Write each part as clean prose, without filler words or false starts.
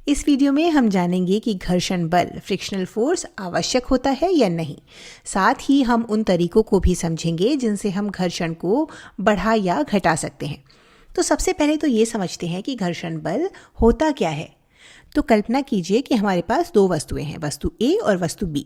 इस वीडियो में हम जानेंगे कि घर्षण बल फ्रिक्शनल फोर्स आवश्यक होता है या नहीं। साथ ही हम उन तरीकों को भी समझेंगे जिनसे हम घर्षण को बढ़ा या घटा सकते हैं। तो सबसे पहले तो ये समझते हैं कि घर्षण बल होता क्या है। तो कल्पना कीजिए कि हमारे पास दो वस्तुएं हैं, वस्तु ए और वस्तु बी।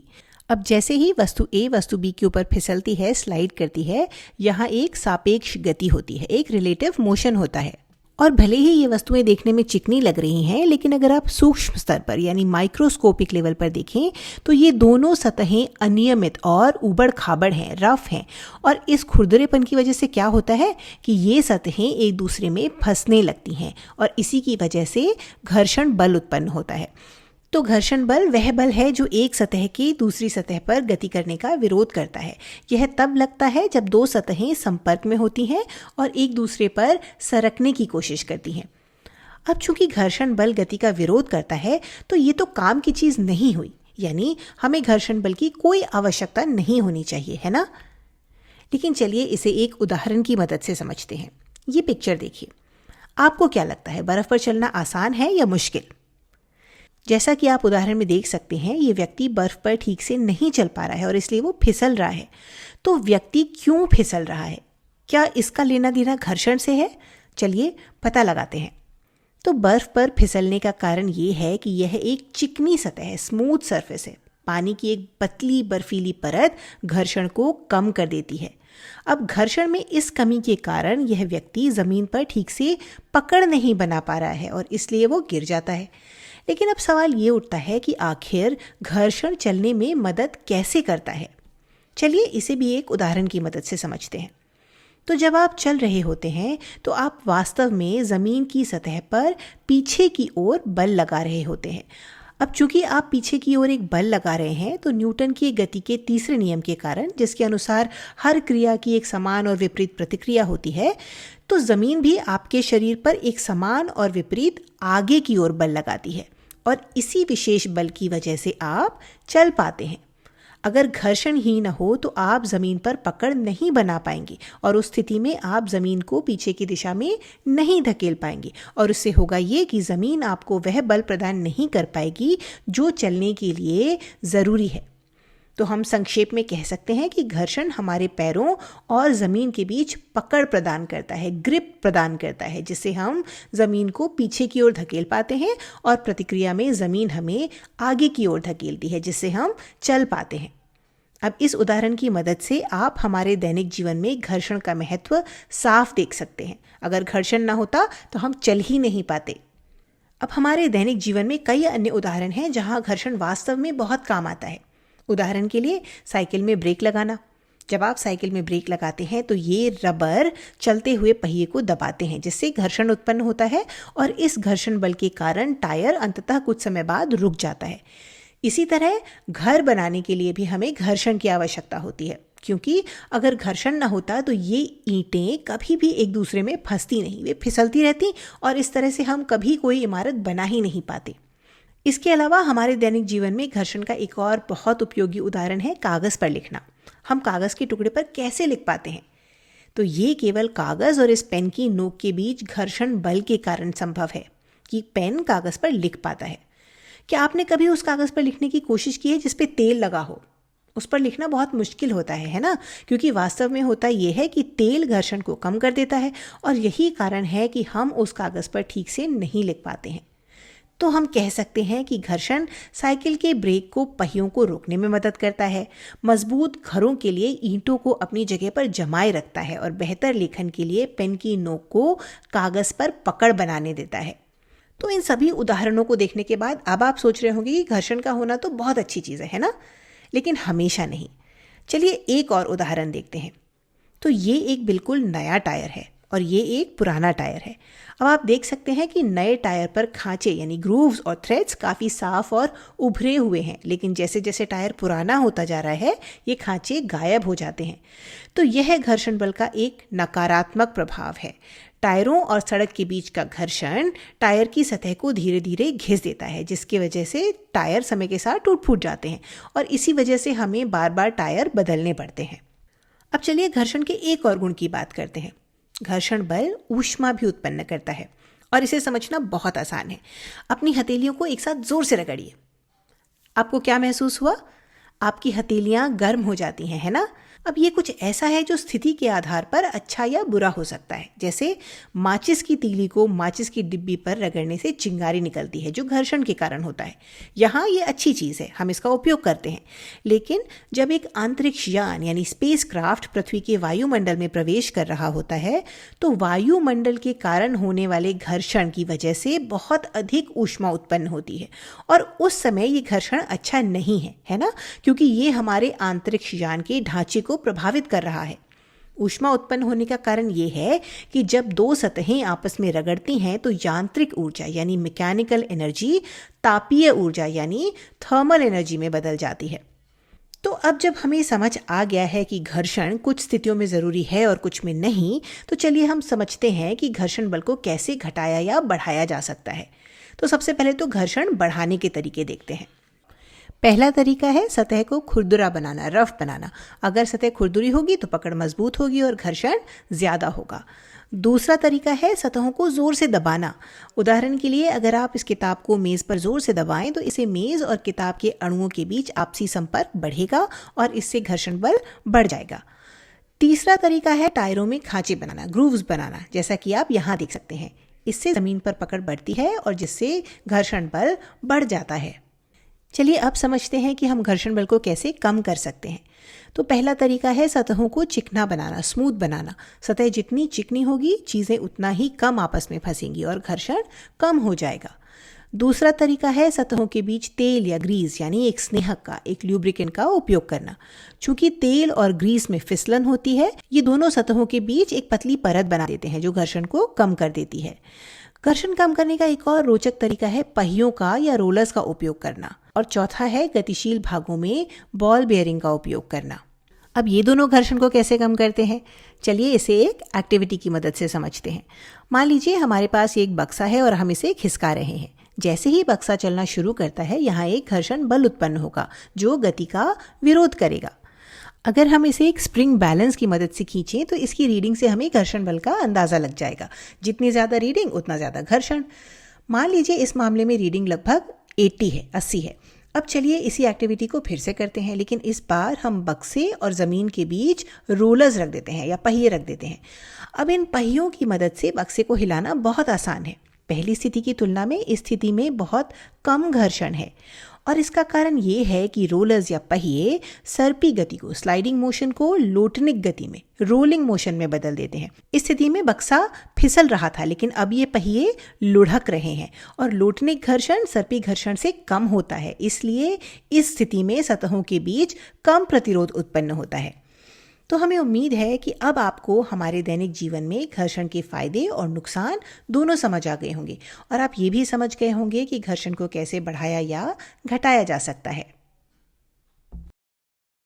अब जैसे ही वस्तु ए वस्तु बी के ऊपर फिसलती है, स्लाइड करती है, यहाँ एक सापेक्ष गति होती है, एक रिलेटिव मोशन होता है। और भले ही ये वस्तुएं देखने में चिकनी लग रही हैं, लेकिन अगर आप सूक्ष्म स्तर पर यानी माइक्रोस्कोपिक लेवल पर देखें तो ये दोनों सतहें अनियमित और उबड़ खाबड़ हैं, रफ हैं। और इस खुरदरेपन की वजह से क्या होता है कि ये सतहें एक दूसरे में फंसने लगती हैं और इसी की वजह से घर्षण बल उत्पन्न होता है। तो घर्षण बल वह बल है जो एक सतह की दूसरी सतह पर गति करने का विरोध करता है। यह तब लगता है जब दो सतहें संपर्क में होती हैं और एक दूसरे पर सरकने की कोशिश करती हैं। अब चूंकि घर्षण बल गति का विरोध करता है तो ये तो काम की चीज़ नहीं हुई, यानी हमें घर्षण बल की कोई आवश्यकता नहीं होनी चाहिए, है ना। लेकिन चलिए इसे एक उदाहरण की मदद से समझते हैं। ये पिक्चर देखिए। आपको क्या लगता है, बर्फ़ पर चलना आसान है या मुश्किल? जैसा कि आप उदाहरण में देख सकते हैं, ये व्यक्ति बर्फ पर ठीक से नहीं चल पा रहा है और इसलिए वो फिसल रहा है। तो व्यक्ति क्यों फिसल रहा है? क्या इसका लेना देना घर्षण से है? चलिए पता लगाते हैं। तो बर्फ पर फिसलने का कारण ये है कि यह एक चिकनी सतह है, स्मूथ सरफेस है। पानी की एक पतली बर्फीली परत घर्षण को कम कर देती है। अब घर्षण में इस कमी के कारण यह व्यक्ति जमीन पर ठीक से पकड़ नहीं बना पा रहा है और इसलिए वो गिर जाता है। लेकिन अब सवाल ये उठता है कि आखिर घर्षण चलने में मदद कैसे करता है। चलिए इसे भी एक उदाहरण की मदद से समझते हैं। तो जब आप चल रहे होते हैं तो आप वास्तव में ज़मीन की सतह पर पीछे की ओर बल लगा रहे होते हैं। अब चूंकि आप पीछे की ओर एक बल लगा रहे हैं तो न्यूटन की गति के तीसरे नियम के कारण, जिसके अनुसार हर क्रिया की एक समान और विपरीत प्रतिक्रिया होती है, तो ज़मीन भी आपके शरीर पर एक समान और विपरीत आगे की ओर बल लगाती है और इसी विशेष बल की वजह से आप चल पाते हैं। अगर घर्षण ही न हो तो आप ज़मीन पर पकड़ नहीं बना पाएंगे और उस स्थिति में आप ज़मीन को पीछे की दिशा में नहीं धकेल पाएंगे और उससे होगा ये कि ज़मीन आपको वह बल प्रदान नहीं कर पाएगी जो चलने के लिए ज़रूरी है। तो हम संक्षेप में कह सकते हैं कि घर्षण हमारे पैरों और ज़मीन के बीच पकड़ प्रदान करता है, ग्रिप प्रदान करता है, जिससे हम ज़मीन को पीछे की ओर धकेल पाते हैं और प्रतिक्रिया में ज़मीन हमें आगे की ओर धकेलती है, जिससे हम चल पाते हैं। अब इस उदाहरण की मदद से आप हमारे दैनिक जीवन में घर्षण का महत्व साफ देख सकते हैं। अगर घर्षण ना होता तो हम चल ही नहीं पाते। अब हमारे दैनिक जीवन में कई अन्य उदाहरण हैं जहाँ घर्षण वास्तव में बहुत काम आता है। उदाहरण के लिए साइकिल में ब्रेक लगाना। जब आप साइकिल में ब्रेक लगाते हैं तो ये रबर चलते हुए पहिए को दबाते हैं, जिससे घर्षण उत्पन्न होता है और इस घर्षण बल के कारण टायर अंततः कुछ समय बाद रुक जाता है। इसी तरह घर बनाने के लिए भी हमें घर्षण की आवश्यकता होती है, क्योंकि अगर घर्षण न होता तो ये ईंटें कभी भी एक दूसरे में फंसती नहीं, वे फिसलती रहती और इस तरह से हम कभी कोई इमारत बना ही नहीं पाते। इसके अलावा हमारे दैनिक जीवन में घर्षण का एक और बहुत उपयोगी उदाहरण है कागज़ पर लिखना। हम कागज़ के टुकड़े पर कैसे लिख पाते हैं? तो ये केवल कागज़ और इस पेन की नोक के बीच घर्षण बल के कारण संभव है कि पेन कागज़ पर लिख पाता है। क्या आपने कभी उस कागज़ पर लिखने की कोशिश की है जिस पे तेल लगा हो? उस पर लिखना बहुत मुश्किल होता है ना, क्योंकि वास्तव में होता यह है कि तेल घर्षण को कम कर देता है और यही कारण है कि हम उस कागज़ पर ठीक से नहीं लिख पाते हैं। तो हम कह सकते हैं कि घर्षण साइकिल के ब्रेक को पहियों को रोकने में मदद करता है, मजबूत घरों के लिए ईंटों को अपनी जगह पर जमाए रखता है और बेहतर लेखन के लिए पेन की नोक को कागज़ पर पकड़ बनाने देता है। तो इन सभी उदाहरणों को देखने के बाद अब आप सोच रहे होंगे कि घर्षण का होना तो बहुत अच्छी चीज़ है ना, लेकिन हमेशा नहीं। चलिए एक और उदाहरण देखते हैं। तो ये एक बिल्कुल नया टायर है और ये एक पुराना टायर है। अब आप देख सकते हैं कि नए टायर पर खांचे यानी ग्रूव्स और थ्रेड्स काफ़ी साफ और उभरे हुए हैं, लेकिन जैसे जैसे टायर पुराना होता जा रहा है ये खांचे गायब हो जाते हैं। तो यह घर्षण बल का एक नकारात्मक प्रभाव है। टायरों और सड़क के बीच का घर्षण टायर की सतह को धीरे धीरे घिस देता है, जिसकी वजह से टायर समय के साथ टूट फूट जाते हैं और इसी वजह से हमें बार बार टायर बदलने पड़ते हैं। अब चलिए घर्षण के एक और गुण की बात करते हैं। घर्षण बल ऊष्मा भी उत्पन्न करता है और इसे समझना बहुत आसान है। अपनी हथेलियों को एक साथ जोर से रगड़िए। आपको क्या महसूस हुआ? आपकी हथेलियां गर्म हो जाती हैं, है ना? अब ये कुछ ऐसा है जो स्थिति के आधार पर अच्छा या बुरा हो सकता है। जैसे माचिस की तीली को माचिस की डिब्बी पर रगड़ने से चिंगारी निकलती है, जो घर्षण के कारण होता है। यहाँ ये अच्छी चीज़ है, हम इसका उपयोग करते हैं। लेकिन जब एक अंतरिक्ष यान यानी स्पेस क्राफ्ट पृथ्वी के वायुमंडल में प्रवेश कर रहा होता है, तो वायुमंडल के कारण होने वाले घर्षण की वजह से बहुत अधिक ऊष्मा उत्पन्न होती है। और उस समय ये घर्षण अच्छा नहीं है ना? क्योंकि ये हमारे अंतरिक्ष यान के ढांचे को प्रभावित कर रहा है। ऊष्मा उत्पन्न होने का कारण ये है कि जब दो सतहें आपस में रगड़ती हैं तो यांत्रिक ऊर्जा यानी मैकेनिकल एनर्जी तापीय ऊर्जा यानी थर्मल एनर्जी में बदल जाती है। तो अब जब हमें समझ आ गया है कि घर्षण कुछ स्थितियों में ज़रूरी है और कुछ में नहीं, तो चलिए हम समझते हैं कि घर्षण बल को कैसे घटाया या बढ़ाया जा सकता है। तो सबसे पहले तो घर्षण बढ़ाने के तरीके देखते हैं। पहला तरीका है सतह को खुरदुरा बनाना, रफ बनाना। अगर सतह खुरदुरी होगी तो पकड़ मजबूत होगी और घर्षण ज़्यादा होगा। दूसरा तरीका है सतहों को ज़ोर से दबाना। उदाहरण के लिए अगर आप इस किताब को मेज़ पर ज़ोर से दबाएं तो इसे मेज़ और किताब के अणुओं के बीच आपसी संपर्क बढ़ेगा और इससे घर्षण बल बढ़ जाएगा। तीसरा तरीका है टायरों में खांचे बनाना, ग्रूव्स बनाना, जैसा कि आप यहाँ देख सकते हैं। इससे ज़मीन पर पकड़ बढ़ती है और जिससे घर्षण बल बढ़ जाता है। चलिए अब समझते हैं कि हम घर्षण बल को कैसे कम कर सकते हैं। तो पहला तरीका है सतहों को चिकना बनाना, स्मूथ बनाना। सतह जितनी चिकनी होगी चीज़ें उतना ही कम आपस में फंसेंगी और घर्षण कम हो जाएगा। दूसरा तरीका है सतहों के बीच तेल या ग्रीस यानी एक स्नेहक का, एक ल्यूब्रिकेंट का उपयोग करना। चूंकि तेल और ग्रीस में फिसलन होती है, ये दोनों सतहों के बीच एक पतली परत बना देते हैं जो घर्षण को कम कर देती है। घर्षण कम करने का एक और रोचक तरीका है पहियों का या रोलर्स का उपयोग करना। और चौथा है गतिशील भागों में बॉल बेयरिंग का उपयोग करना। अब ये दोनों घर्षण को कैसे कम करते हैं? चलिए इसे एक एक्टिविटी की मदद से समझते हैं। मान लीजिए हमारे पास एक बक्सा है और हम इसे खिसका रहे हैं। जैसे ही बक्सा चलना शुरू करता है, यहाँ एक घर्षण बल उत्पन्न होगा जो गति का विरोध करेगा। अगर हम इसे एक स्प्रिंग बैलेंस की मदद से खींचें तो इसकी रीडिंग से हमें घर्षण बल का अंदाज़ा लग जाएगा। जितनी ज़्यादा रीडिंग उतना ज़्यादा घर्षण। मान लीजिए इस मामले में रीडिंग लगभग 80 है। अब चलिए इसी एक्टिविटी को फिर से करते हैं, लेकिन इस बार हम बक्से और ज़मीन के बीच रोलर्स रख देते हैं या पहिए रख देते हैं। अब इन पहियों की मदद से बक्से को हिलाना बहुत आसान है। पहली स्थिति की तुलना में इस स्थिति में बहुत कम घर्षण है और इसका कारण ये है कि रोलर्स या पहिए सर्पी गति को, स्लाइडिंग मोशन को लोटनिक गति में, रोलिंग मोशन में बदल देते हैं। इस स्थिति में बक्सा फिसल रहा था, लेकिन अब ये पहिए लुढ़क रहे हैं और लोटनिक घर्षण सर्पी घर्षण से कम होता है। इसलिए इस स्थिति में सतहों के बीच कम प्रतिरोध उत्पन्न होता है। तो हमें उम्मीद है कि अब आपको हमारे दैनिक जीवन में घर्षण के फायदे और नुकसान दोनों समझ आ गए होंगे और आप ये भी समझ गए होंगे कि घर्षण को कैसे बढ़ाया या घटाया जा सकता है।